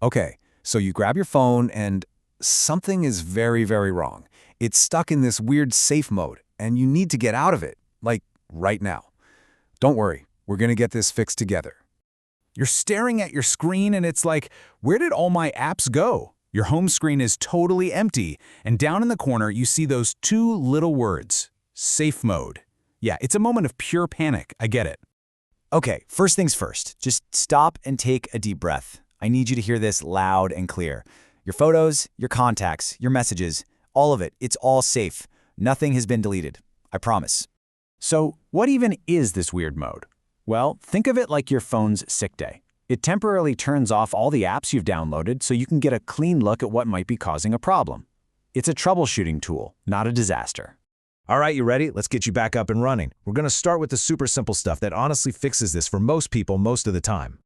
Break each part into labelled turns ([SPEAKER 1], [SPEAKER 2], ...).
[SPEAKER 1] Okay, so you grab your phone and something is very, very wrong. It's stuck in this weird safe mode, and you need to get out of it, like right now. Don't worry, we're gonna get this fixed together. You're staring at your screen and it's like, where did all my apps go? Your home screen is totally empty, and down in the corner you see those two little words, safe mode. Yeah, it's a moment of pure panic, I get it.
[SPEAKER 2] Okay, first things first, just stop and take a deep breath. I need you to hear this loud and clear. Your photos, your contacts, your messages, all of it, it's all safe. Nothing has been deleted. I promise.
[SPEAKER 3] So, what even is this weird mode? Well, think of it like your phone's sick day. It temporarily turns off all the apps you've downloaded so you can get a clean look at what might be causing a problem. It's a troubleshooting tool, not a disaster.
[SPEAKER 4] All right, you ready? Let's get you back up and running. We're going to start with the super simple stuff that honestly fixes this for most people most of the time.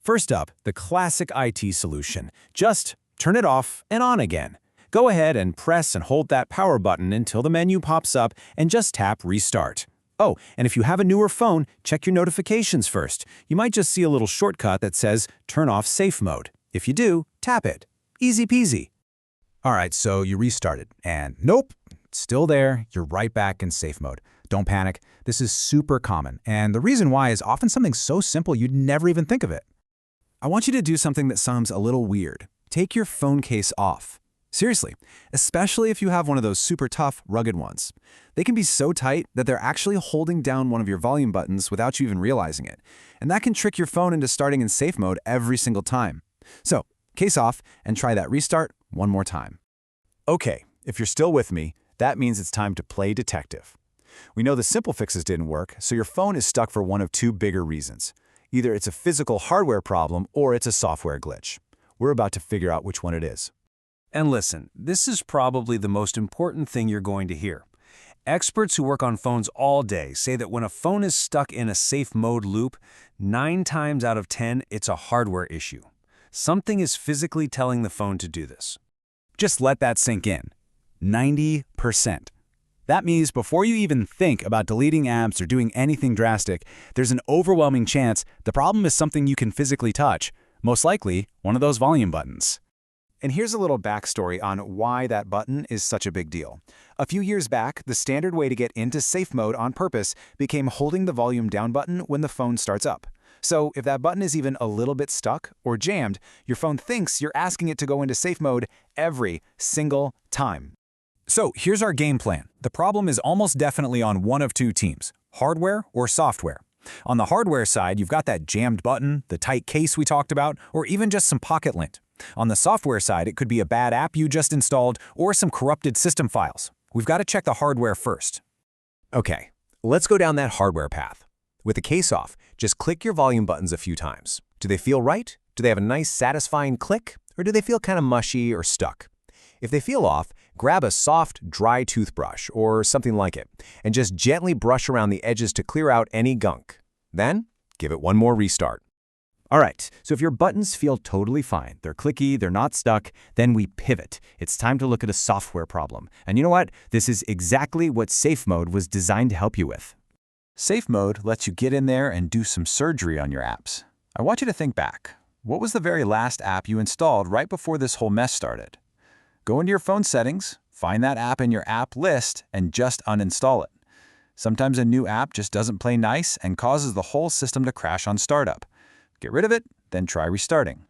[SPEAKER 3] First up, the classic IT solution. Just turn it off and on again. Go ahead and press and hold that power button until the menu pops up and just tap Restart. Oh, and if you have a newer phone, check your notifications first. You might just see a little shortcut that says Turn off Safe Mode. If you do, tap it. Easy peasy.
[SPEAKER 1] All right, so you restarted, and nope, still there, you're right back in safe mode. Don't panic, this is super common, and the reason why is often something so simple you'd never even think of it. I want you to do something that sounds a little weird. Take your phone case off. Seriously, especially if you have one of those super tough, rugged ones. They can be so tight that they're actually holding down one of your volume buttons without you even realizing it, and that can trick your phone into starting in safe mode every single time. So, case off and try that restart one more time.
[SPEAKER 2] Okay, if you're still with me, that means it's time to play detective. We know the simple fixes didn't work, so your phone is stuck for one of two bigger reasons. Either it's a physical hardware problem or it's a software glitch. We're about to figure out which one it is.
[SPEAKER 3] And listen, this is probably the most important thing you're going to hear. Experts who work on phones all day say that when a phone is stuck in a safe mode loop, 9 times out of 10, it's a hardware issue. Something is physically telling the phone to do this.
[SPEAKER 2] Just let that sink in. 90%. That means before you even think about deleting apps or doing anything drastic, there's an overwhelming chance the problem is something you can physically touch, most likely one of those volume buttons. And here's a little backstory on why that button is such a big deal. A few years back, the standard way to get into safe mode on purpose became holding the volume down button when the phone starts up. So if that button is even a little bit stuck or jammed, your phone thinks you're asking it to go into safe mode every single time.
[SPEAKER 1] So here's our game plan. The problem is almost definitely on one of two teams, hardware or software. On the hardware side, you've got that jammed button, the tight case we talked about, or even just some pocket lint. On the software side, it could be a bad app you just installed or some corrupted system files. We've got to check the hardware first.
[SPEAKER 4] Okay, let's go down that hardware path. With the case off, just click your volume buttons a few times. Do they feel right? Do they have a nice, satisfying click? Or do they feel kind of mushy or stuck? If they feel off, grab a soft, dry toothbrush or something like it, and just gently brush around the edges to clear out any gunk. Then, give it one more restart.
[SPEAKER 2] All right, so if your buttons feel totally fine, they're clicky, they're not stuck, then we pivot. It's time to look at a software problem. And you know what? This is exactly what Safe Mode was designed to help you with.
[SPEAKER 1] Safe Mode lets you get in there and do some surgery on your apps. I want you to think back. What was the very last app you installed right before this whole mess started? Go into your phone settings, find that app in your app list, and just uninstall it. Sometimes a new app just doesn't play nice and causes the whole system to crash on startup. Get rid of it, then try restarting.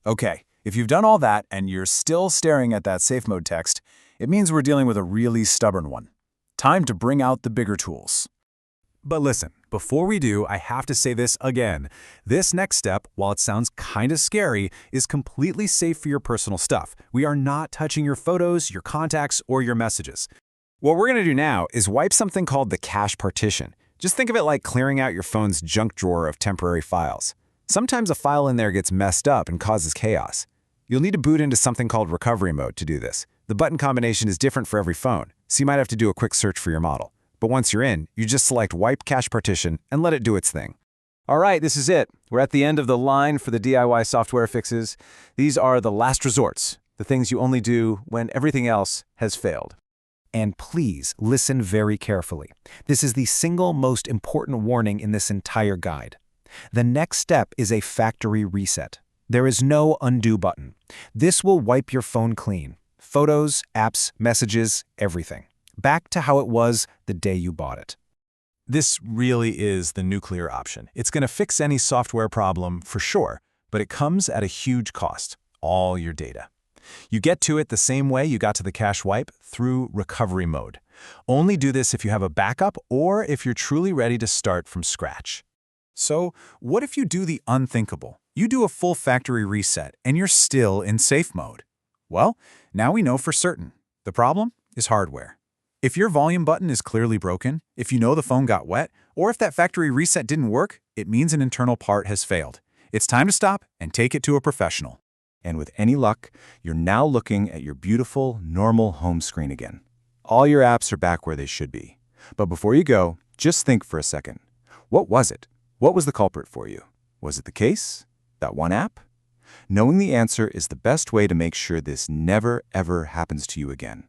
[SPEAKER 1] Okay, if you've done all that and you're still staring at that safe mode text, it means we're dealing with a really stubborn one. Time to bring out the bigger tools. But listen, before we do, I have to say this again. This next step, while it sounds kind of scary, is completely safe for your personal stuff. We are not touching your photos, your contacts, or your messages. What we're going to do now is wipe something called the cache partition. Just think of it like clearing out your phone's junk drawer of temporary files. Sometimes a file in there gets messed up and causes chaos. You'll need to boot into something called recovery mode to do this. The button combination is different for every phone, so you might have to do a quick search for your model. But once you're in, you just select Wipe Cache Partition and let it do its thing. All right, this is it. We're at the end of the line for the DIY software fixes. These are the last resorts, the things you only do when everything else has failed. And please listen very carefully. This is the single most important warning in this entire guide. The next step is a factory reset.
[SPEAKER 3] There is no undo button. This will wipe your phone clean. Photos, apps, messages, everything. Back to how it was the day you bought it.
[SPEAKER 1] This really is the nuclear option. It's going to fix any software problem for sure, but it comes at a huge cost, all your data. You get to it the same way you got to the cache wipe, through recovery mode. Only do this if you have a backup or if you're truly ready to start from scratch.
[SPEAKER 3] So, what if you do the unthinkable? You do a full factory reset and you're still in safe mode. Well, now we know for certain. The problem is hardware. If your volume button is clearly broken, if you know the phone got wet, or if that factory reset didn't work, it means an internal part has failed. It's time to stop and take it to a professional.
[SPEAKER 4] And with any luck, you're now looking at your beautiful, normal home screen again. All your apps are back where they should be. But before you go, just think for a second. What was it? What was the culprit for you? Was it the case? That one app? Knowing the answer is the best way to make sure this never, ever happens to you again.